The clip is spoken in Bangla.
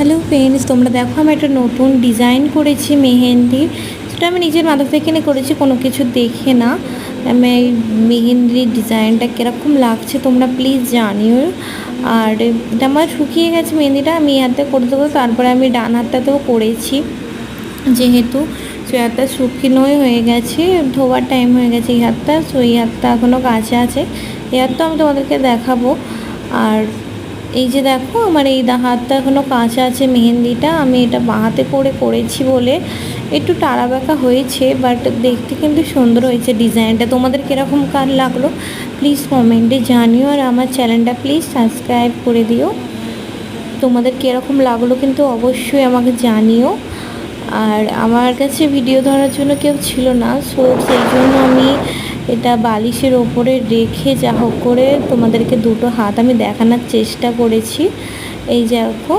হ্যালো ফ্রেন্ডস, তোমরা দেখো আমি একটা নতুন ডিজাইন করেছি মেহেন্দি। সেটা আমি নিজের মাথা থেকে করেছি, কোনো কিছু দেখে না। আমি এই মেহেন্দির ডিজাইনটা কীরকম লাগছে তোমরা প্লিজ জানিও। আর এটা আমার শুকিয়ে গেছে মেহেন্দিটা, আমি এই হাতে করে দেবো। তারপরে আমি ডান হাতটাতেও করেছি, যেহেতু সে হাতটা শুকনোই হয়ে গেছে, ধোয়ার টাইম হয়ে গেছে এই হাতটা। সো এই হাতটা এখনও কাছে আছে, এই হাতটা আমি তোমাদেরকে দেখাবো। আর এই যে দেখো আমার এই হাতটা এখনও কাঁচা আছে মেহেন্দিটা। আমি এটা বাঁ হাতে করেছি বলে একটু টাড়া বাঁকা হয়েছে, বাট দেখতে কিন্তু সুন্দর হয়েছে ডিজাইনটা। তোমাদের কীরকম কার লাগলো প্লিজ কমেন্টে জানিও, আর আমার চ্যানেলটা প্লিজ সাবস্ক্রাইব করে দিও। তোমাদের কীরকম লাগলো কিন্তু অবশ্যই আমাকে জানিও। আর আমার কাছে ভিডিও ধরার জন্য কেউ ছিল না, সো সেই জন্য আমি এটা বালিশের ওপরে রেখে যা হোক করে তোমাদেরকে দুটো হাত আমি দেখানোর চেষ্টা করেছি। এই যে দেখো।